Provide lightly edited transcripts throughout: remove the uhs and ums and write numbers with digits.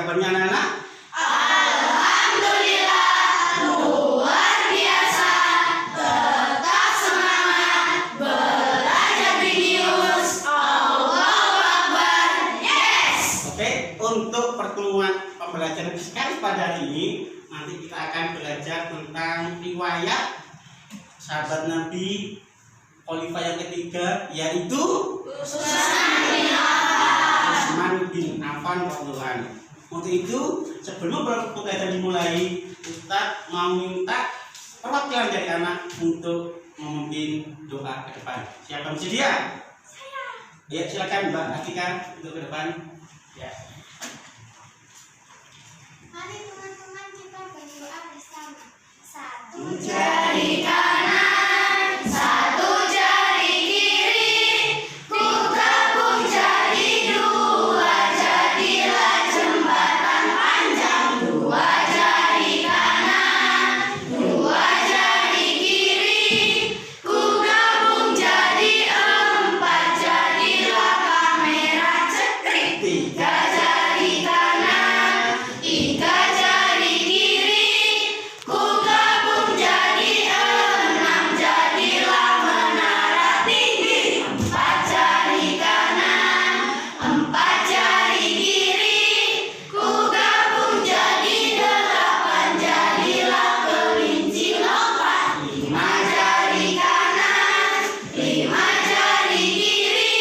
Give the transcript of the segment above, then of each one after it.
kabarnya anak-anak? Alhamdulillah, luar biasa. Tetap semangat belajar di news. Allahu Akbar. Yes. Oke, untuk pertemuan pembelajaran sekali pada hari ini, nanti kita akan belajar tentang riwayat sahabat Nabi khalifah yang ketiga, yaitu Utsman bin Affan radhiyallahu anhu. Untuk itu, sebelum pembelajaran dimulai, Ustaz mau minta perwakilan dari anak untuk memimpin doa ke depan. Siapa yang bersedia? Saya. Ya, silakan Mbak Atika untuk ke depan. Ya. Mari teman-teman kita berdoa bersama. Satu Jari kanan, satu jari kiri, ku gabung jadi dua, jadilah jembatan panjang. Dua jari kanan, dua jari kiri, ku gabung jadi empat, jadilah kamera cekrik. Tiga jari kanan, tiga jari kiri, ku gabung jadi enam, jadilah menara tinggi. Empat jari kanan, empat jari kiri, ku gabung jadi delapan, jadilah kelinci lompat. Lima jari kanan, lima jari kiri,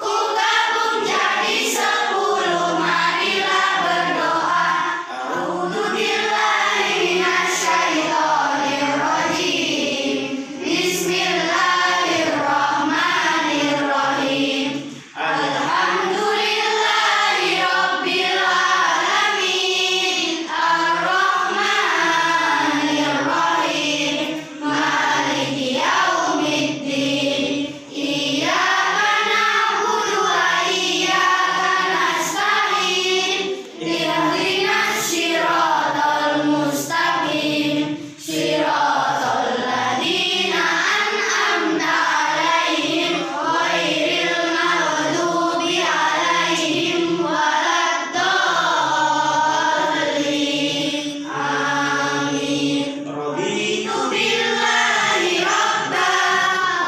ku gabung jadi 10, marilah berdoa. A'udzubillahi minasyaitonirrajim. Bismillahirrahmanirrahim. Alhamdulillahi rabbil alamin. Ar-Rahmanirrahim. Maliki yaumiddin. Iyyaka na'budu wa iyyaka nasta'in. Ihdinas siratal mustaqim. Siratal ladzina an'amta 'alaihim ghairil maghdubi 'alaihim waladdallin. Amin. Raditu billahi rabba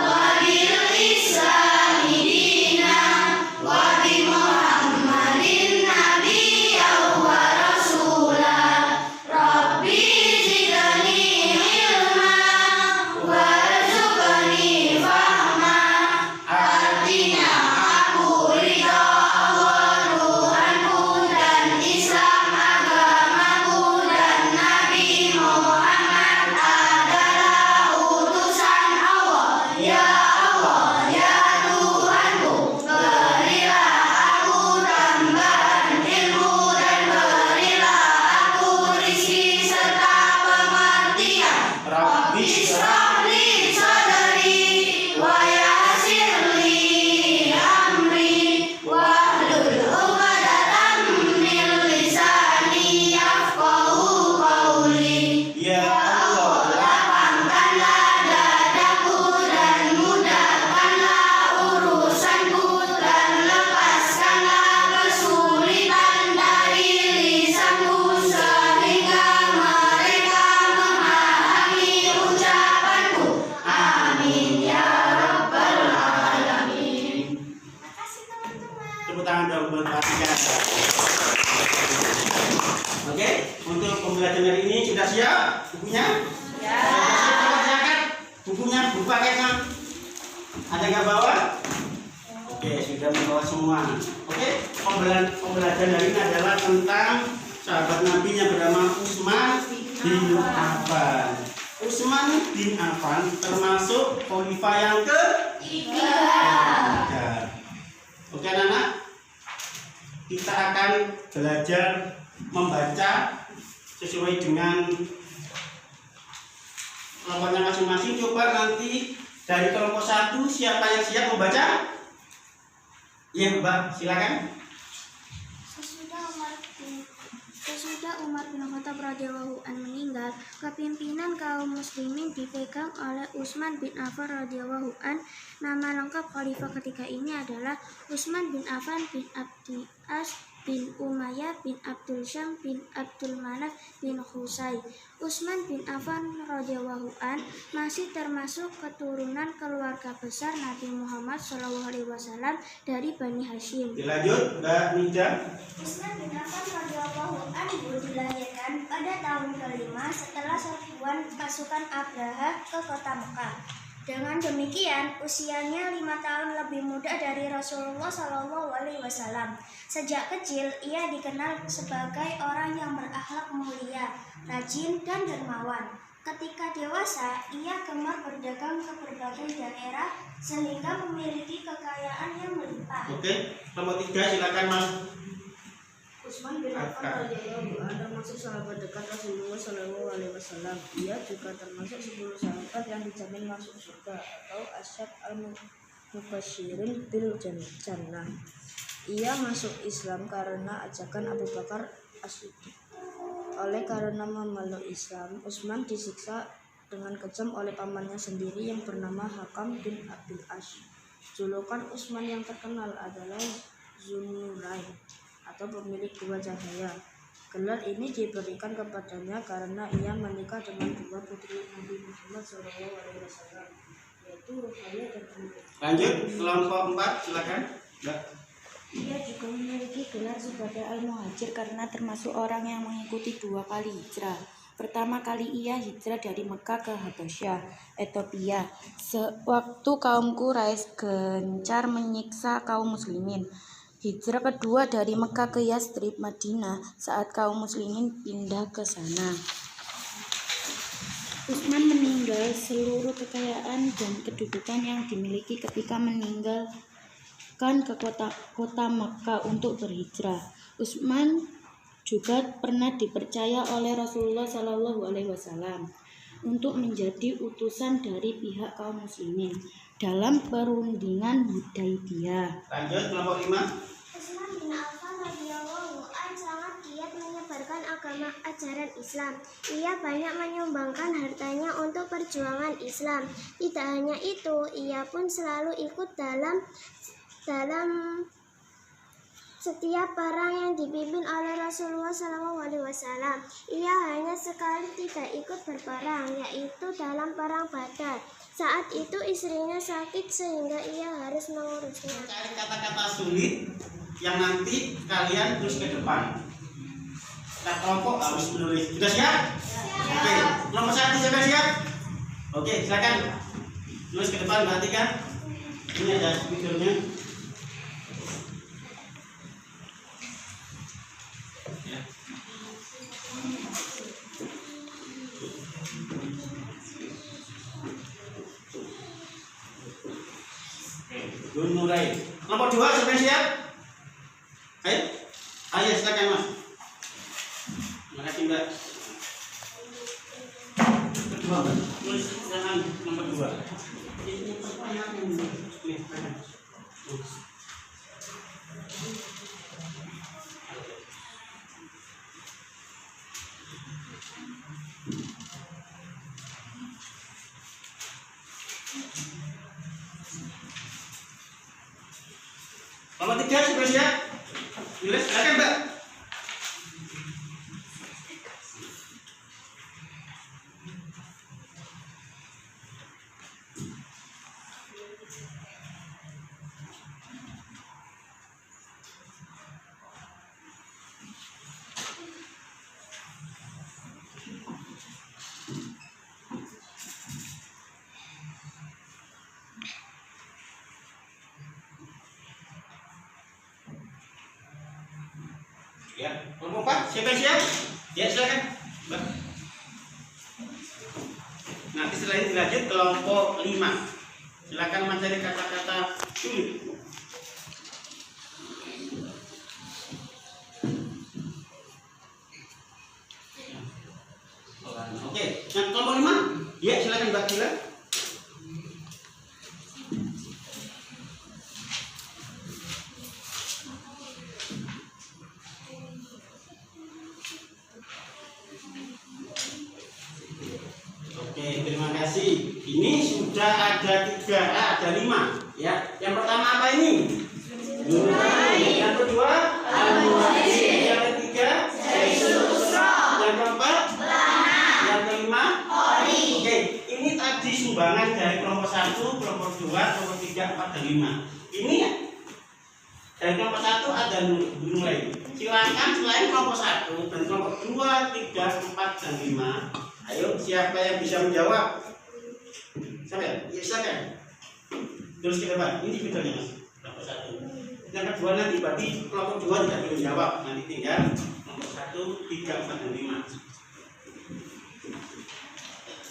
wa bil islami dina wa bi Muhammadin nabiyyan wa rasula. Rabbi zidni ilma warzuqni fahma. Artinya aku ridha Allah Tuhanku dan Islam agamaku, dan Nabi Muhammad adalah utusan Allah. Ya Allah, ya Tuhanku, berilah aku tambahan ilmu dan berilah aku rizki serta pengertian. Rabbi shrah li sadri wa yassir li amri wahlul 'uqdatam min lisani yafqahu qawli. Ya Allah, lapangkanlah dadaku dan mudahkanlah urusanku, dan lepaskanlah kesulitan dari lisanku, sehingga mereka memahami ucapanku. Amin ya rabbal alamin. Makasih teman-teman. Tepuk tangan dong buat Pak Atika. Oke, untuk pembelajaran hari ini sudah siap bukunya? Ya. Coba silakan bukunya, buku paketnya. Ada nggak bawa? Oke, sudah membawa semua. Oke, pembelajaran hari ini adalah tentang sahabat Nabi yang bernama Utsman bin Affan. Utsman bin Affan termasuk khalifah yang ketiga. Oke anak-anak, kita akan belajar membaca sesuai dengan kelompoknya masing-masing. Coba nanti dari kelompok 1 siapa yang siap membaca? Ya Mbak, silakan. Sesudah Umar bin Khattab radhiyallahu an meninggal, kepimpinan kaum muslimin dipegang oleh Utsman bin Affan radhiyallahu an. Nama lengkap khalifah ketika ini adalah Utsman bin Affan bin Abdi As bin Umayyah bin Abdul Syam bin Abdul Manaf bin Khusay. Utsman bin Affan radhiyallahu an masih termasuk keturunan keluarga besar Nabi Muhammad SAW dari Bani Hashim. Dilanjut, Mbak Nida. Utsman bin Affan radhiyallahu anhu dilahirkan pada tahun kelima setelah serbuan pasukan Abraha ke kota Mekah. Dengan demikian, usianya 5 tahun lebih muda dari Rasulullah SAW. Sejak kecil, ia dikenal sebagai orang yang berakhlak mulia, rajin, dan dermawan. Ketika dewasa, ia gemar berdagang ke berbagai daerah sehingga memiliki kekayaan yang melimpah. Oke, nomor 3 silakan Mas. Utsman bin Affan radhiyallahu anhu termasuk sahabat dekat Rasulullah SAW. Ia juga termasuk 10 sahabat yang dijamin masuk surga atau asyab al-mubasysyirin bil jannah. Ia masuk Islam karena ajakan Abu Bakar As-Siddiq. Oleh karena memeluk Islam, Utsman disiksa dengan kejam oleh pamannya sendiri yang bernama Hakam bin Abil As. Julukan Utsman yang terkenal adalah Zunnurain atau pemilik dua cahaya. Gelar ini diberikan kepadanya karena ia menikah dengan dua putri Nabi Muhammad SAW, yaitu Ruqayyah dan Zainab. Lanjut, kelompok 4 silakan Mbak. Ia juga memiliki gelar sebagai Al-Muhajir karena termasuk orang yang mengikuti 2 kali hijrah. Pertama kali ia hijrah dari Mekah ke Habasyah, Ethiopia, sewaktu kaum Quraisy gencar menyiksa kaum muslimin. Hijrah kedua dari Mekah ke Yastrib, Madinah, saat kaum muslimin pindah ke sana. Utsman meninggal seluruh kekayaan dan kedudukan yang dimiliki ketika meninggalkan ke kota Mekah untuk berhijrah. Utsman juga pernah dipercaya oleh Rasulullah SAW untuk menjadi utusan dari pihak kaum muslimin dalam perundingan Hudaybiyah. Lanjut, kelompok 5. Utsman bin Affan radhiyallahu anhu sangat giat menyebarkan agama ajaran Islam. Ia banyak menyumbangkan hartanya untuk perjuangan Islam. Tidak hanya itu, ia pun selalu ikut dalam setiap perang yang dipimpin oleh Rasulullah SAW. Ia hanya sekali tidak ikut berperang, yaitu dalam perang Badar. Saat itu istrinya sakit sehingga ia harus mengurusnya. Cari kata-kata sulit yang nanti kalian tulis ke depan. Kita kelompok harus menulis. Sudah siap? Oke. Nomor 1 sudah siap? Oke, silakan. Tulis ke depan, perhatikan. Ini ada speakernya. Ya. Zunnurain. Nomor 2 sudah siap? Ayo silakan Mas. Terima kasih Mbak. Kedua, tulis dengan nomor 2. Ini pertanyaan ini. Nomor 3 sudah siap? Tulis, silakan Mbak. Ya, kelompok 4 siapa yang siap? Ya silakan Mbak. Nanti setelah ini dilanjut kelompok 5. Silakan mencari kata-kata sulit. Oke, yang kelompok 5. Ya silakan Mbak Gila. Oke, terima kasih. Ini sudah ada 3, ada 5. Ya, yang pertama apa ini? Zunnurain. Yang kedua, Al-Muhajir. kelompok 3, 4, dan 5. Ini ya. Dari kelompok 1 ada nilai. Silakan selain kelompok 1 dan kelompok 2, 3, 4, dan 5. Ayo, siapa yang bisa menjawab? Siapa ya? Ya, silakan. Terus kita bahas. Ini videonya mas. Kelompok 1. Yang kedua nanti berarti kelompok 2 tidak perlu jawab. Nanti tinggal kelompok 1, 3, 4, dan 5.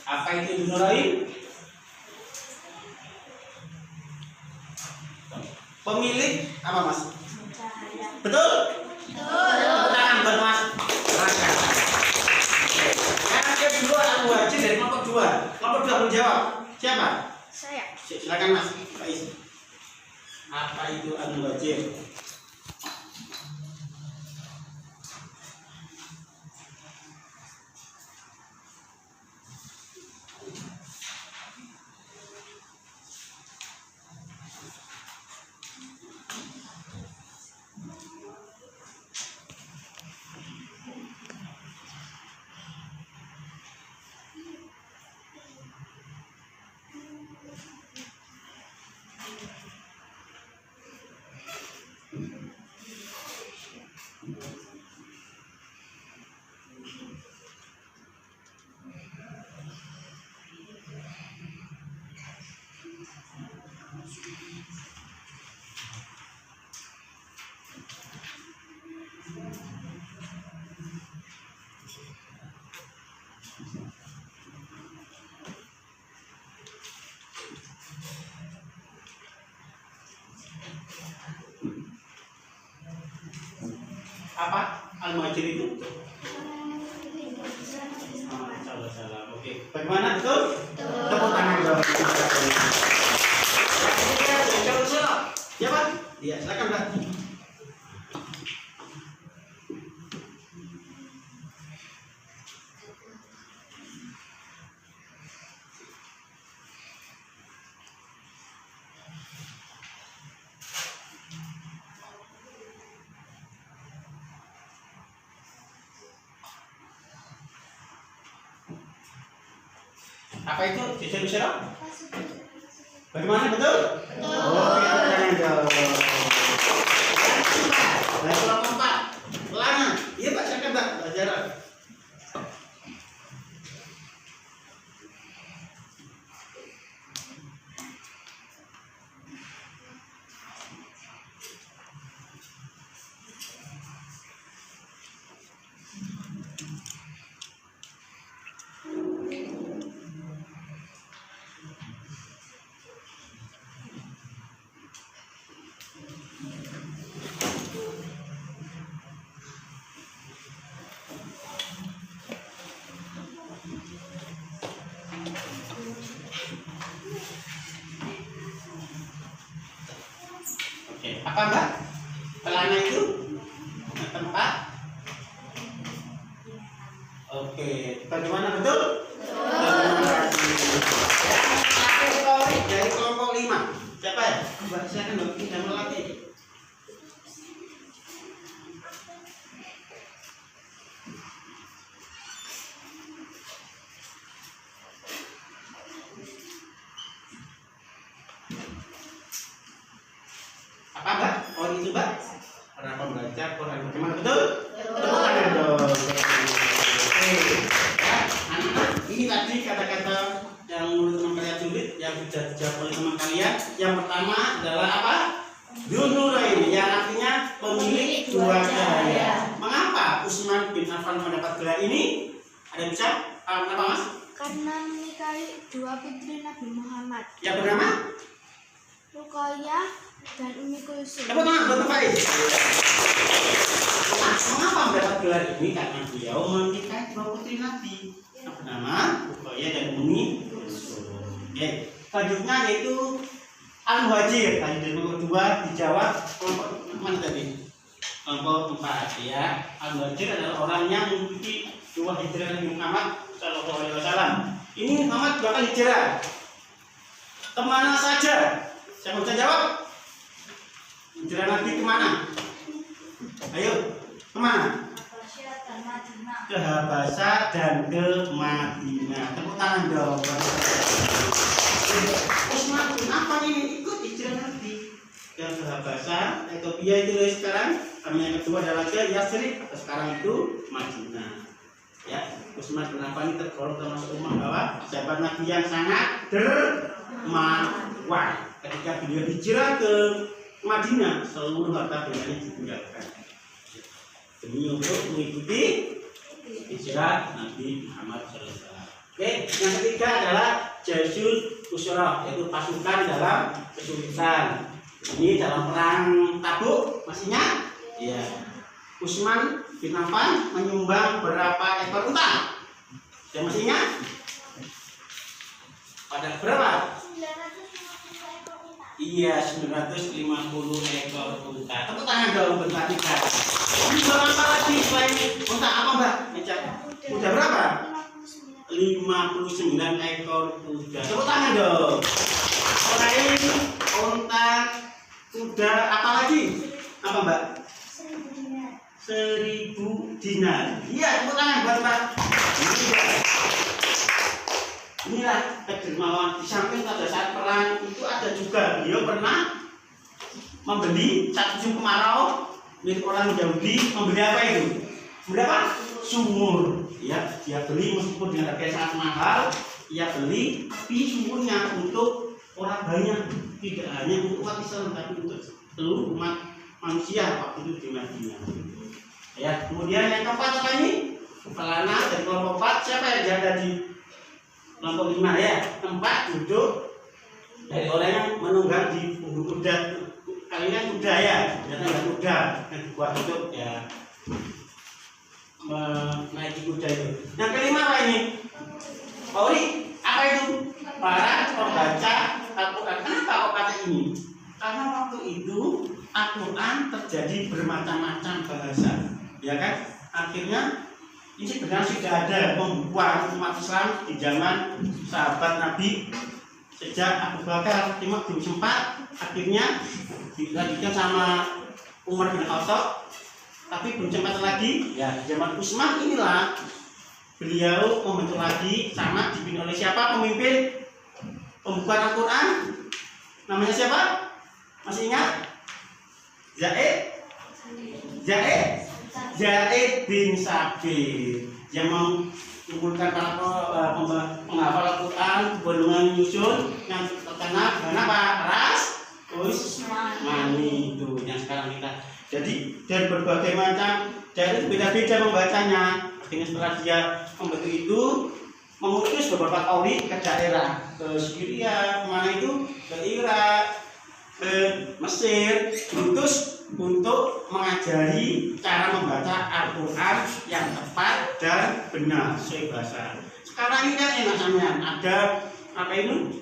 Apa itu dinulai? Pemilik apa mas? Betul? Betul. Tangan buat mas. Yang kedua al-wajib dari kelompok 2. Kelompok 2 belum jawab. Siapa? Saya. Silakan mas. Faiz. Apa itu al-wajib? Apa al-muhajir itu? Salah. Oke. Bagaimana betul? Tepuk tangan dong. Siapa? Iya, silakan Mbak. Apa itu? Bisa? Bagaimana betul? Oh, jangan dong. Nah, kelompok 4. Pelana. Iya Pak, silakan Mbak. Belajar. Apa Mbak? Pelana itu tempat. Oke, bagaimana betul? Dari kelompok 5. Siapa ya? Mbak, silakan Mbak, kita melatih. Apa Mbak? Oh itu Mbak? Para pembaca Quran. Bagaimana betul? Tepuk tangan dong. Oke. Ya, anak-anak, ini tadi kata-kata yang menurut teman kalian sulit yang sudah dijawab oleh teman kalian. Yang pertama adalah apa? Dzunurain, yang artinya pemilik dua cahaya. Mengapa Utsman bin Affan mendapat gelar ini? Ada bisa? Kenapa Mas? Karena menikahi dua putri Nabi Muhammad, Yang bernama? Ruqayyah dan Ummi Kulsum. Tepuk tangan buat Pak Is. Nah, mengapa mendapat gelar ini? Karena beliau menikahi dua putri Nabi yang bernama Ruqayyah dan Ummi Kulsum. Oke, selanjutnya yaitu al-muhajir. Tadi dari kelompok 2 dijawab kelompok mana tadi? Kelompok 4 ya. Al-muhajir adalah orang yang mengikuti dua hijrah Nabi Muhammad Shallallahu Alaihi Wasallam. Ini Muhammad 2 kali hijrah. Kemana saja? Siapa bisa jawab? Hijrah Nabi kemana? Ayo, kemana? Ke Habasyah dan ke Madinah. Tepuk tangan dong. Usman bin Affan ini ikut hijrah Nabi yang ke Habasah, Ethiopia itu dari sekarang. Kami yang kedua adalah ke Yathrib atau sekarang itu Madinah. Ya, Usman bin Affan ini tergolong termasuk umat bahwa sahabat Nabi yang sangat dermawan. Ketika beliau hijrah ke Madinah, seluruh harta beliaunya ditinggalkan demi untuk mengikuti hijrah Nabi Muhammad SAW. Oke, yang ketiga adalah Jaisul Usra, yaitu pasukan dalam kesulitan. Ini dalam perang Tabuk, masih ingat? Iya. Usman bin Affan menyumbang berapa ekor unta? Yang masih ingat? Pada berapa? 950 ekor unta. Iya, 950 ekor unta. Tepuk tangan dong buat Mbak Tika. Bisa apa lagi selain unta apa Mbak? Udah berapa? 59 ekor kuda. Tepuk tangan dong. Selain unta, kuda, apa lagi? Apa Mbak? 1000 dinar. 1000 dinar. Iya, tepuk tangan buat Mbak. Inilah kedermawan. Di samping pada saat perang itu ada juga beliau pernah membeli saat musim kemarau milik orang Yahudi. Membeli apa itu? Membeli apa? Sumur. Ya, dia beli meskipun dengan harga yang sangat mahal. Ia beli, tapi sumurnya untuk orang banyak, tidak hanya untuk umat Islam, tapi untuk seluruh umat manusia waktu itu di Madinah. Ya, kemudian yang keempat apa ini? Pelana dari kelompok 4. Siapa yang jaga di kelompok 5 ya? Tempat duduk dari orang yang menunggang di punggung kuda. Kalian kuda ya, ternyata kuda yang dibuat untuk ya menaiki kuda itu. Yang kelima apa ini? Pauli, apa itu? Para pembaca Al-Quran. Kenapa kok kata ini? Karena waktu itu Al-Quran terjadi bermacam-macam bahasa, ya kan? Akhirnya ini sebenarnya sudah ada pembukuan umat Islam di zaman sahabat Nabi sejak Abu Bakar belum sempat, akhirnya dilanjutkan sama Umar bin Khattab, tapi belum sempat lagi. Ya, di zaman Utsman inilah beliau membentuk lagi, sama dipimpin oleh siapa pemimpin pembukuan Al-Quran? Namanya siapa? Masih ingat? Zaid bin Sabit yang mengumpulkan para penghafal Al-Quran, golongan nyusun yang terkenal dengan apa? Ras Usmani itu yang sekarang kita. Jadi dari berbagai macam dari beda-beda membacanya. Akhirnya setelah dia membentuk itu, mengutus beberapa kauli ke daerah, ke Syria, kemana itu, ke Irak, ke Mesir, diutus untuk mengajari cara membaca Al-Quran yang tepat dan benar sesuai bahasa. Sekarang ini kan enak sampean, ada apa itu?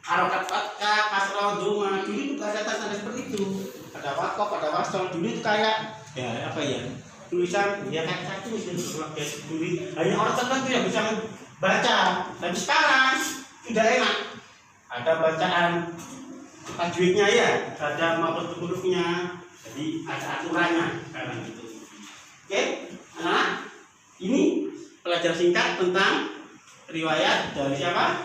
Harokat fathah, kasrah, doma. Dulu itu ada tanda seperti itu. Ada wakof, ada wasol. Dulu itu kayak ya apa ya? Tulisan ya kayak satu dulu hanya orang tertentu yang bisa membaca. Tapi sekarang sudah enak. Ada bacaan tajwidnya ya, ada maupun hurufnya. Jadi ada aturannya sekarang itu. Oke, anak, ini pelajar singkat tentang riwayat dari siapa?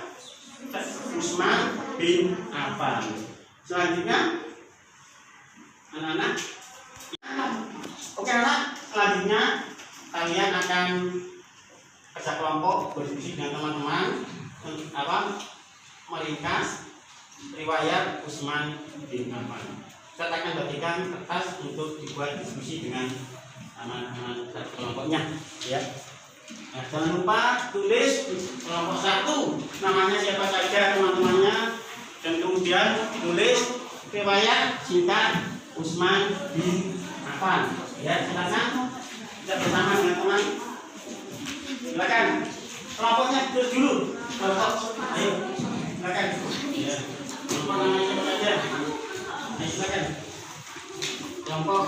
Utsman bin Affan. Selanjutnya, anak-anak. Oke anak, selanjutnya kalian akan kerja kelompok berdiskusi dengan teman-teman meringkas riwayat Utsman bin Affan. Saya akan bagikan kertas untuk dibuat diskusi dengan teman-teman kelompoknya, ya. Nah, jangan lupa tulis kelompok 1 namanya siapa saja teman-temannya, dan kemudian tulis riwayat singkat Utsman bin Affan. Ya, silakan kita bersama dengan teman. Silakan kelompoknya tulis dulu. Kelompok, ayo, silakan. Ya, kelompok namanya siapa saja. Ayo, silakan. Kelompok.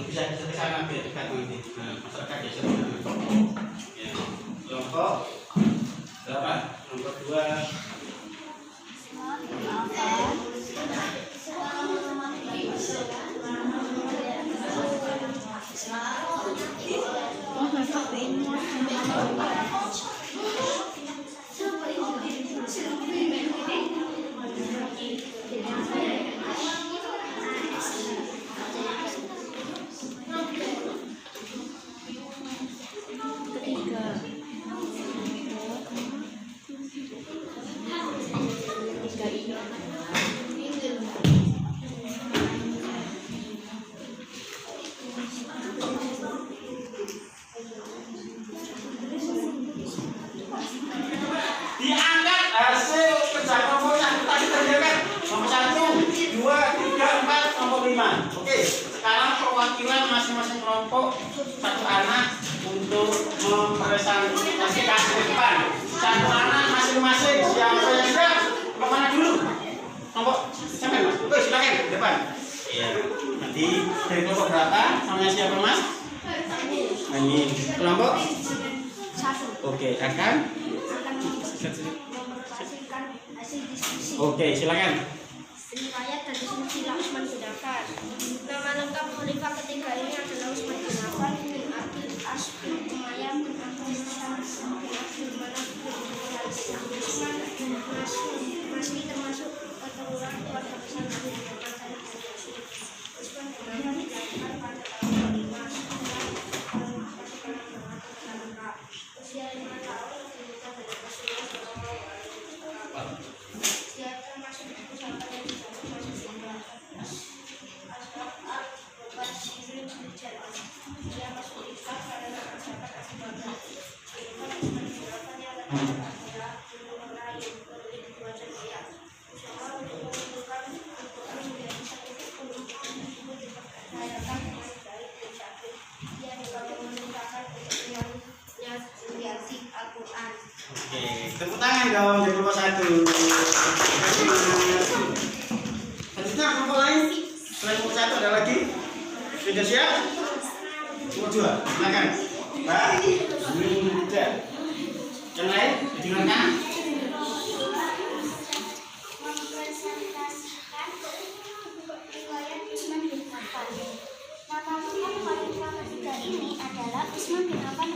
Bisa ke sana biar dekat nanti. Nah, masyarakat ya ya. Kelompok berapa? Kelompok 2. Diangkat hasil pecah kelompoknya. Tadi terjadi nomor 1, 2, 3, 4, nomor 5. Oke, sekarang perwakilan masing-masing kelompok satu anak untuk mempresentasikan ke depan. Satu anak masing-masing. Siapa yang siap? Kemana dulu? Kelompok sampai mas. Oke, silakan ke depan. Iya. Nanti dari kelompok berapa? Namanya siapa mas? Ini kelompok 1 oke akan mempresentasikan hasil diskusi. oke silakan. Riwayat dan diskusi Usman bin Affan. Nama lengkap khalifah ketiga ini adalah Usman bin Affan bin Abdul As bin Umayyah bin Abdul Syam bin Abdul Manaf bin Usman masih termasuk keturunan keluarga besar Nabi Muhammad dan Usman bin Affan dilahirkan pada tahun 5 setelah pasukan Mekah. Usia 5 tahun menikah dengan Rasulullah SAW. Dia termasuk sahabat yang disambut masuk surga. Ashraf al-Mubashirin bil Jannah. Dia masuk Islam pada sahabat Abu Bakar. Usman bin Affan yang adalah orang yang memiliki 2 jamiah. Usaha untuk mengumpulkan Al-Quran menjadi satu buku untuk dipercayakan dengan baik dan cantik. Dia juga memerintahkan untuk melihat Al-Quran. Oke, tepuk tangan dong jadi kelompok 1. Selanjutnya kelompok lain. Selain kelompok 1 ada lagi? Sudah siap? Kelompok 2, silakan. Mbak, Yunda. Yang lain didengarkan. Mempresentasikan riwayat Usman bin Affan. Nama lengkap khalifah ketiga ini adalah Usman bin Affan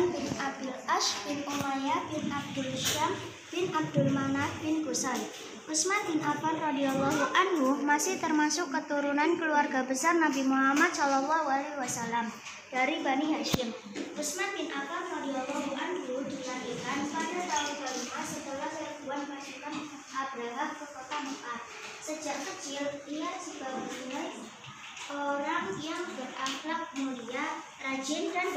bin Abdul As bin Umayyah bin Abdul Syam bin Abdul Manaf bin Qusay. Usman bin Affan radhiyallahu anhu masih termasuk keturunan keluarga besar Nabi Muhammad SAW dari Bani Hashim. Usman bin Affan radhiyallahu anhu dilahirkan pada tahun ke-5 setelah serbuan pasukan Abraha ke kota Mekah. Sejak kecil ia juga dinilai orang yang berakhlak mulia, rajin dan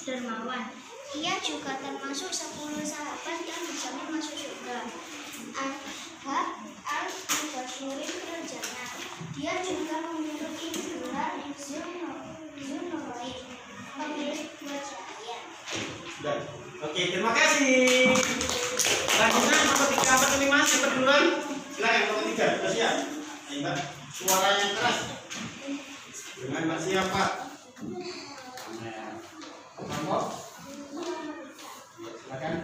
dermawan. Ia juga termasuk 10 sahabat yang dijamin masuk surga. Ashab al-Mubashirin bil Jannah. Dia juga memiliki gelar Zunnurain, pemilik 2 cahaya. Sudah. Oke, terima kasih. Selanjutnya kelompok 3 apa 5 siapa duluan? Silakan kelompok 3. Sudah siap? Ayo Mbak, suaranya keras. Dengan Mbak siapa? Kelompok? Silakan.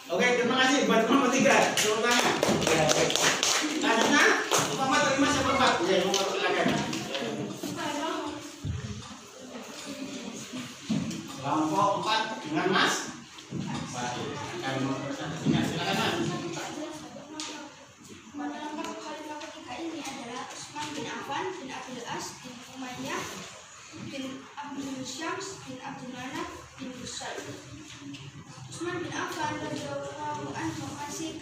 Oke, terima kasih buat kelompok 3. Tepuk tangan. Selanjutnya kelompok 5 siapa 4? Ya, kelompok silakan. Kelompok 4 dengan Mas. Baik, akan mempresentasikan. Silakan Mas. Nama lengkap khalifah ketiga ini adalah Usman bin Affan bin Abdul As bin Umayyah bin Abdul Syam bin Abdul Manaf bin Qusay. Usman bin Affan radhiyallahu anhu masih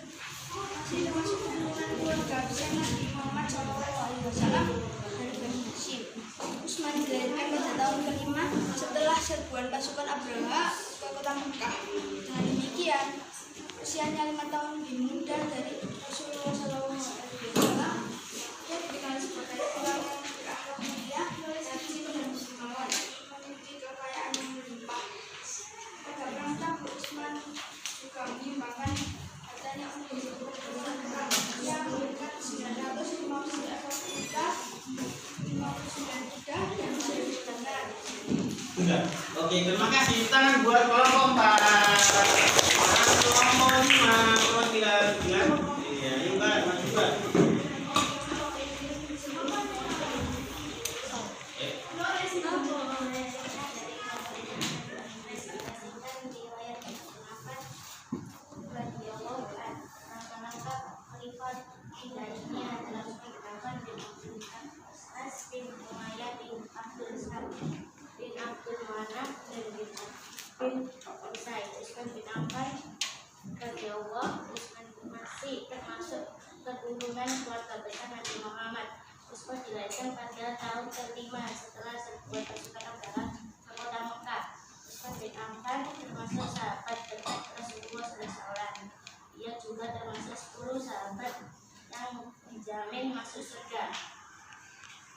termasuk keturunan keluarga besar Nabi Muhammad SAW dari Bani Hashim. Usman dilahirkan pada tahun ke-5 setelah serbuan pasukan Abraha ke kota Mekah. Dengan demikian, usianya 5 tahun lebih muda dari Rasulullah SAW. Dia dikenal sebagai orang yang berakhlak mulia, rajin dan dermawan, memiliki kekayaan yang melimpah. Pada perang Tabuk, Usman juga menyumbangkan hartanya untuk kebutuhan perang. Ia memberikan 959 yang bisa digunakan. Sudah. Oke, terima kasih. Tangan buat kelompok 4. Kelompok 5, kelompok 3. Iya, ini Mbak, Mas juga. Yosua dilahirkan pada tahun ke-5 setelah serbuan pasukan Abraha ke kota Mekah. Utsman bin Affan termasuk sahabat dekat Rasulullah SAW. Ia juga termasuk 10 sahabat yang dijamin masuk surga.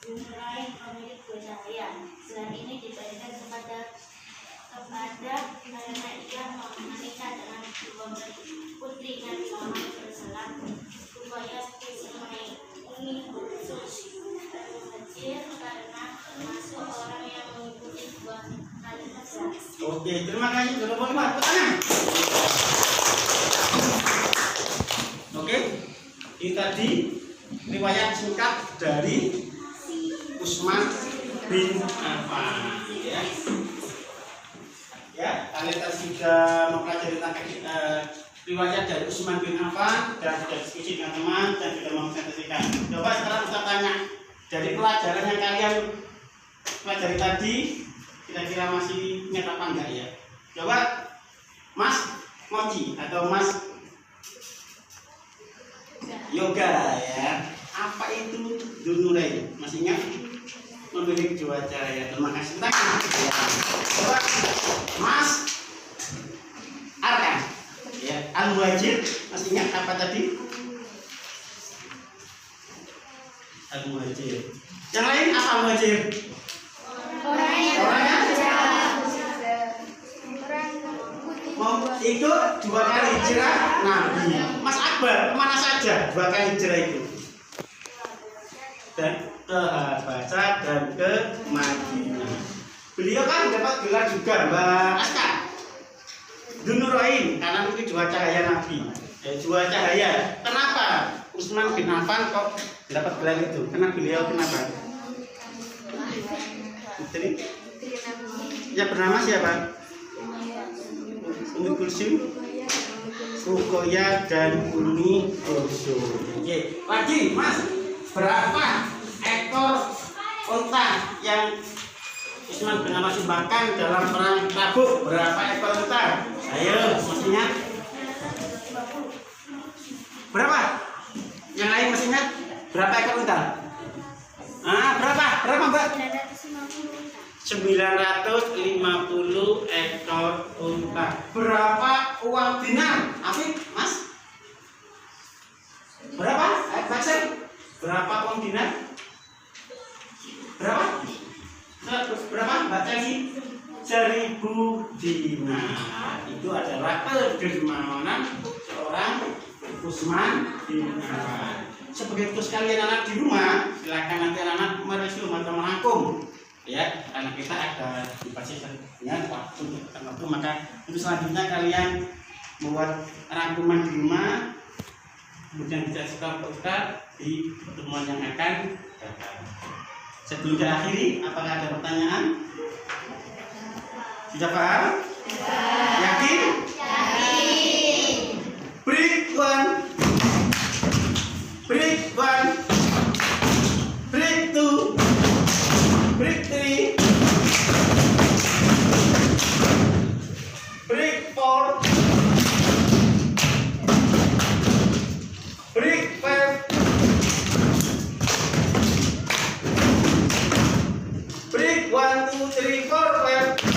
Dunurain pemilik dua cahaya. Gelar ini diberikan kepada karena ia menikah dengan dua putri Nabi Muhammad SAW supaya ini khusus Al-Muhajir karena termasuk orang yang mengikuti 2 kali hijrah. Oke, terima kasih. Nomor 5, pertanyaan. Oke, ini tadi riwayat singkat dari Utsman bin Affan. Ya, kalian tadi sudah mempelajari tentang riwayat dari Utsman bin Affan dan sudah diskusi dengan teman dan sudah mempresentasikan. Coba sekarang kita tanya dari pelajaran yang kalian pelajari tadi, kira-kira masih ingat apa enggak ya? Coba Mas Mochi atau Mas Yoga ya. Apa itu Dunurain? Masih ingat? Memiliki cuaca ya. Terima kasih. Ya. Coba Mas Arkan ya. Al-Muhajir masih ingat apa tadi? Al-Muhajir. Yang lain apa Al-Muhajir? Orang yang mau ikut 2 kali hijrah Nabi. Mas Akbar kemana saja 2 kali hijrah itu? Dan ke Habasah dan ke Madinah. Beliau kan dapat gelar juga Mbak Aska Dunurain karena itu 2 cahaya Nabi. 2 cahaya. Kenapa Utsman bin Affan kok dapat gelar itu? Karena beliau kenapa? Putri? Ya bernama siapa? Ummi Kulsum, Ruqayyah dan Ummi Kulsum. Oke, lagi Mas, berapa ekor unta yang Utsman bin Affan sumbangkan dalam perang Tabuk? Berapa ekor unta? Ayo, masih ingat? Berapa? Yang lain masih ingat? Berapa ekor unta? Berapa? Berapa Mbak? 950 ekor unta. Berapa uang dinar? Afif, Mas? Berapa? Maksud? Berapa uang dinar? Berapa? Berapa? Mbak Tani? 1000 dinar. Itu adalah kedermawanan seorang Utsman bin Affan. Sebegitu sekalian anak di rumah, silakan nanti anak meresum atau merangkum. Ya, karena kita ada dikasih dengan waktu, maka untuk selanjutnya kalian membuat rangkuman di rumah, kemudian bisa setor ke Ustaz di pertemuan yang akan datang. Sebelum diakhiri, apakah ada pertanyaan? Sudah paham? Yakin? Break 1, break 1, break 2, break 3, break 4, break 5, break 1, 2, 3, 4, 5.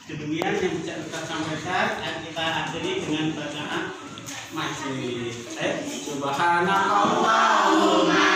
Demikian yang bisa kita sampaikan, kita akhiri dengan bacaan majlis. Subhanallah.